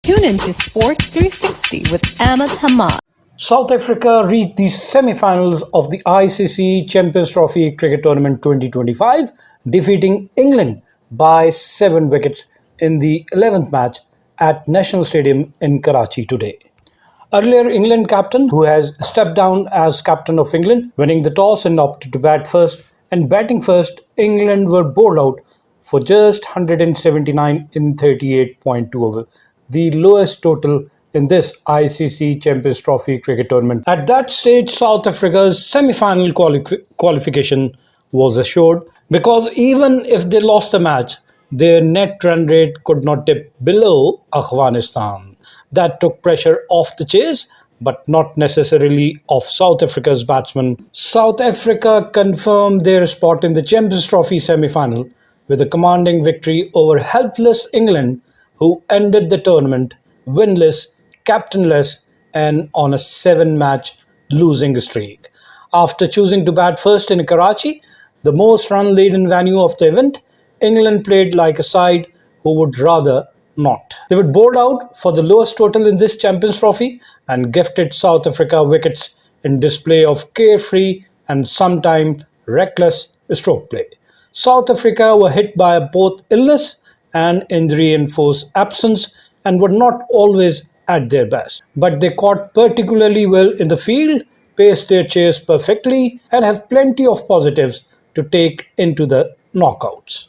Tune into Sports 360 with Ahmed Hamad. South Africa reached the semi-finals of the ICC Champions Trophy Cricket Tournament 2025, defeating England by 7 wickets in the 11th match at National Stadium in Karachi today. Earlier, England captain, who has stepped down as captain of England, winning the toss and opted to bat first, and batting first, England were bowled out for just 179 in 38.2 overs, the lowest total in this ICC Champions Trophy cricket tournament. At that stage, South Africa's semi-final qualification was assured, because even if they lost the match, their net run rate could not dip below Afghanistan. That took pressure off the chase, but not necessarily off South Africa's batsmen. South Africa confirmed their spot in the Champions Trophy semi-final with a commanding victory over helpless England, who ended the tournament winless, captainless, and on a 7-match losing streak. After choosing to bat first in Karachi, the most run-laden venue of the event, England played like a side who would rather not. They were bowled out for the lowest total in this Champions Trophy and gifted South Africa wickets in display of carefree and sometimes reckless stroke play. South Africa were hit by both illness and injury-enforced absence and were not always at their best. But they caught particularly well in the field, paced their chase perfectly, and have plenty of positives to take into the knockouts.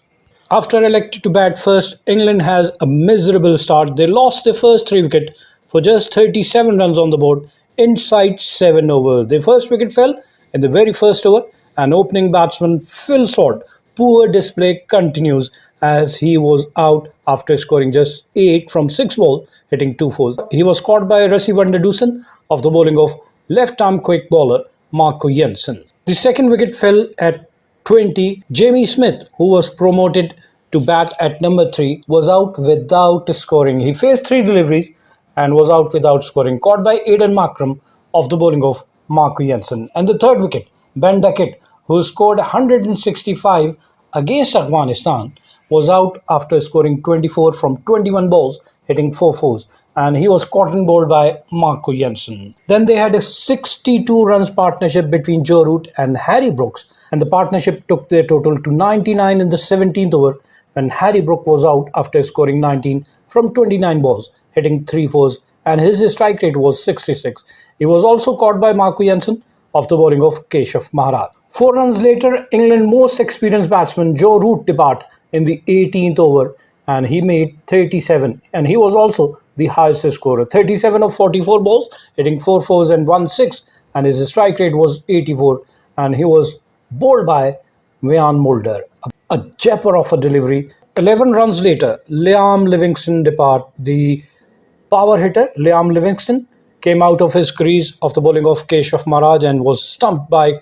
After electing to bat first, England has a miserable start. They lost their first 3 wickets for just 37 runs on the board inside 7 overs. Their first wicket fell in the very first over, and opening batsman Phil Salt poor display continues as he was out after scoring just 8 from 6 balls, hitting 2 fours. He was caught by Rassie Dussen of the bowling of left-arm quick bowler Marco Jansen. The second wicket fell at 20. Jamie Smith, who was promoted to bat at number 3, was out without scoring. He faced 3 deliveries and was out without scoring, caught by Aiden Markram of the bowling of Marco Jansen. And the third wicket, Ben Duckett, who scored 165 against Afghanistan, was out after scoring 24 from 21 balls, hitting 4 fours, and he was caught and bowled by Marco Jansen. Then they had a 62 runs partnership between Joe Root and Harry Brooks, and the partnership took their total to 99 in the 17th over when Harry Brook was out after scoring 19 from 29 balls, hitting 3 fours, and his strike rate was 66. He was also caught by Marco Jansen of the bowling of Keshav Maharaj. 4 runs later, England's most experienced batsman Joe Root departs in the 18th over, and he made 37, and he was also the highest scorer. 37 of 44 balls, hitting 4 fours and 1 6, and his strike rate was 84, and he was bowled by Wiaan Mulder. A japper of a delivery. 11 runs later, Liam Livingstone depart. The power hitter, Liam Livingstone, came out of his crease of the bowling of Keshav Maharaj and was stumped by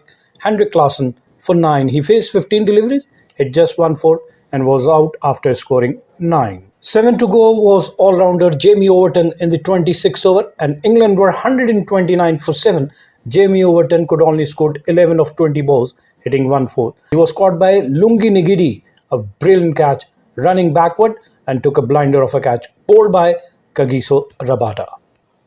Heinrich Klaasen for 9. He faced 15 deliveries, hit just 1 4, and was out after scoring 9. 7 to go was all-rounder Jamie Overton in the 26th over, and England were 129 for 7. Jamie Overton could only score 11 of 20 balls, hitting 1 4. He was caught by Lungi Ngidi, a brilliant catch, running backward, and took a blinder of a catch, bowled by Kagiso Rabada.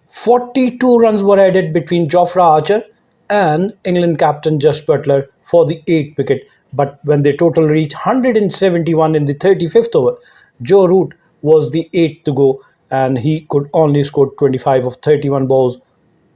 42 runs were added between Jofra Archer and England captain Jos Buttler for the 8th wicket, but when their total reached 171 in the 35th over, Joe Root was the 8th to go, and he could only score 25 of 31 balls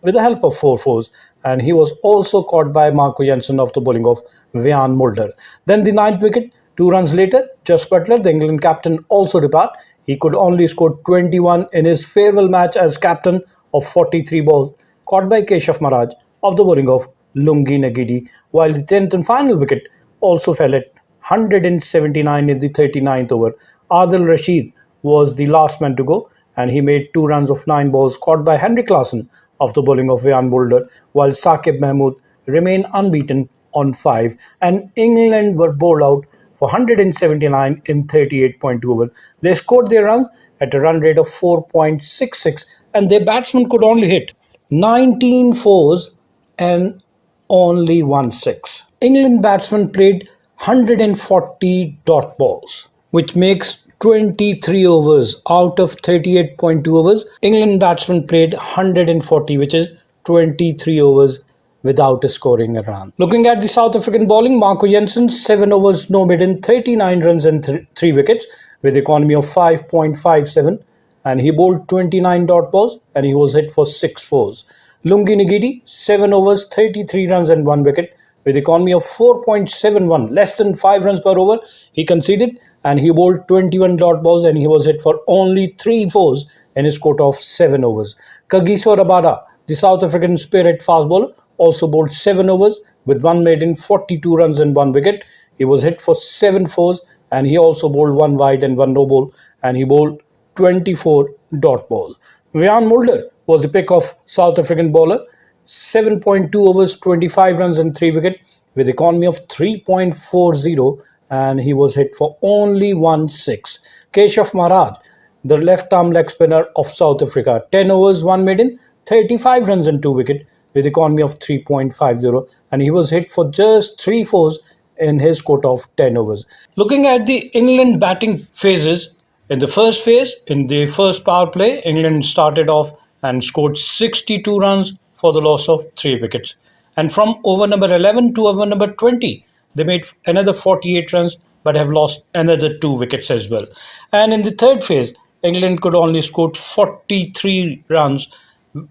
with the help of 4 fours, and he was also caught by Marco Jansen of the bowling of Wiaan Mulder. Then the 9th wicket, 2 runs later, Jos Buttler, the England captain, also departed. He could only score 21 in his farewell match as captain of 43 balls, caught by Keshav Maharaj of the bowling of Lungi Ngidi, while the 10th and final wicket also fell at 179 in the 39th over. Adil Rashid was the last man to go, and he made 2 runs of 9 balls, caught by Heinrich Klaasen of the bowling of Wiaan Mulder, while Saqib Mahmood remained unbeaten on 5, and England were bowled out for 179 in 38.2 overs. They scored their runs at a run rate of 4.66, and their batsmen could only hit 19 fours and only 1 6. England batsmen played 140 dot balls, which makes 23 overs out of 38.2 overs. England batsmen played 140, which is 23 overs without scoring a run. Looking at the South African bowling, Marco Jansen, 7 overs, no maiden, 39 runs and 3 wickets with economy of 5.57, and he bowled 29 dot balls and he was hit for 6 fours. Lungi Ngidi, 7 overs, 33 runs and 1 wicket with economy of 4.71, less than 5 runs per over. He conceded and he bowled 21 dot balls and he was hit for only 3 fours in his quota of 7 overs. Kagiso Rabada, the South African spirit fast bowler, also bowled 7 overs with 1 maiden, 42 runs and 1 wicket. He was hit for 7 fours and he also bowled 1 wide and 1 no ball and he bowled 24 dot ball. Wiaan Mulder was the pick of South African bowler, 7.2 overs, 25 runs and 3 wicket with economy of 3.40 and he was hit for only 1 6. Keshav Maharaj, the left-arm leg spinner of South Africa, 10 overs, 1 maiden, 35 runs and 2 wicket with economy of 3.50 and he was hit for just 3 fours in his quota of 10 overs. Looking at the England batting phases, in the first phase, in the first power play, England started off and scored 62 runs for the loss of 3 wickets. And from over number 11 to over number 20, they made another 48 runs but have lost another 2 wickets as well. And in the third phase, England could only score 43 runs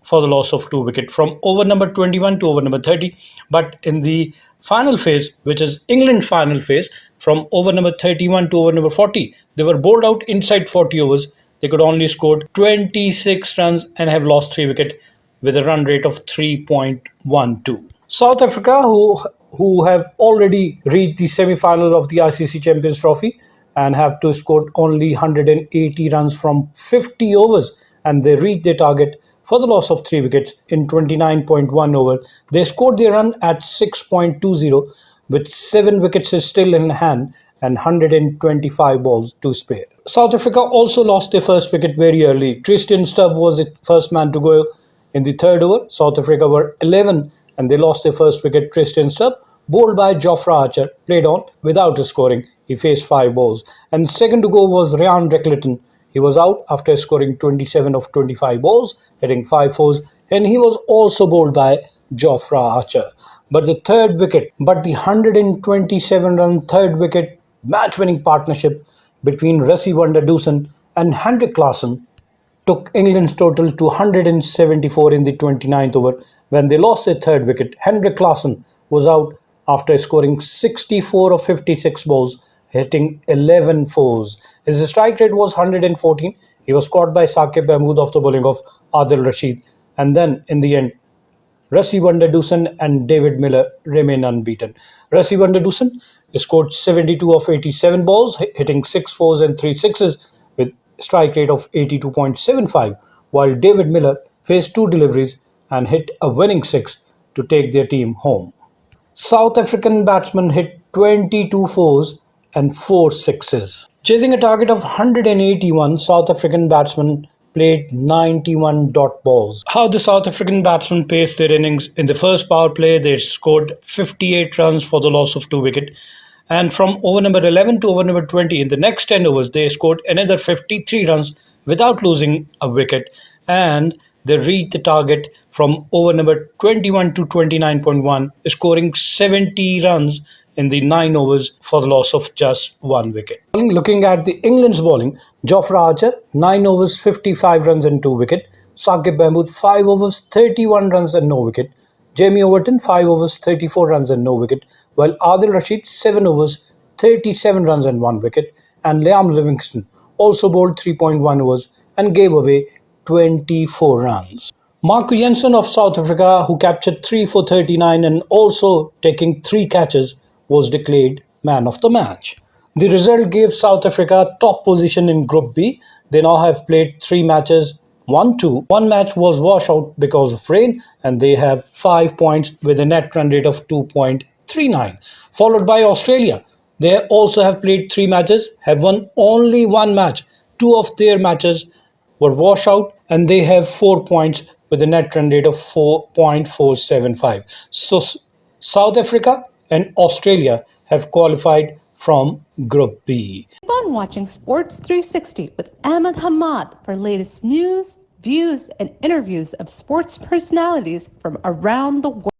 for the loss of 2 wickets from over number 21 to over number 30. But in the final phase, which is England's final phase, from over number 31 to over number 40, they were bowled out inside 40 overs. They could only score 26 runs and have lost 3 wickets with a run rate of 3.12. South Africa, who have already reached the semi-final of the ICC Champions Trophy and have to score only 180 runs from 50 overs, and they reached their target for the loss of 3 wickets in 29.1 over. They scored their run at 6.20 with 7 wickets still in hand and 125 balls to spare. South Africa also lost their first wicket very early. Tristan Stubbs was the first man to go in the third over. South Africa were 11 and they lost their first wicket. Tristan Stubbs, bowled by Jofra Archer, played on without scoring. He faced 5 balls. And second to go was Ryan Rickelton. He was out after scoring 27 of 25 balls, hitting 5 fours, and he was also bowled by Jofra Archer. But the 127-run third wicket match-winning partnership between Rassie Dussen and Heinrich Klaasen took England's total to 174 in the 29th over when they lost their third wicket. Heinrich Klaasen was out after scoring 64 of 56 balls, hitting 11 fours. His strike rate was 114. He was caught by Saqib Mahmood off the bowling of Adil Rashid. And then, in the end, Rassie Dussen and David Miller remain unbeaten. Rassie Dussen scored 72 of 87 balls, hitting 6 fours and 3 sixes with strike rate of 82.75, while David Miller faced 2 deliveries and hit a winning 6 to take their team home. South African batsmen hit 22 fours and 4 sixes. Chasing a target of 181, South African batsmen played 91 dot balls. How the South African batsmen paced their innings: in the first power play, they scored 58 runs for the loss of 2 wickets. And from over number 11 to over number 20, in the next 10 overs, they scored another 53 runs without losing a wicket. And they reached the target from over number 21 to 29.1, scoring 70 runs in the 9 overs for the loss of just 1 wicket. Looking at the England's bowling, Jofra Archer, 9 overs, 55 runs and 2 wicket. Saqib Mahmood, 5 overs, 31 runs and no wicket. Jamie Overton, 5 overs, 34 runs and no wicket. While Adil Rashid, 7 overs, 37 runs and 1 wicket. And Liam Livingstone also bowled 3.1 overs and gave away 24 runs. Marco Jansen of South Africa, who captured 3 for 39 and also taking 3 catches, was declared man of the match. The result gave South Africa top position in Group B. They now have played 3 matches, 1-2. One match was washed out because of rain and they have 5 points with a net run rate of 2.39. Followed by Australia. They also have played 3 matches, have won only 1 match. 2 of their matches were washed out and they have 4 points with a net run rate of 4.475. So South Africa and Australia have qualified from Group B. Keep on watching Sports 360 with Ahmed Hamad for latest news, views, and interviews of sports personalities from around the world.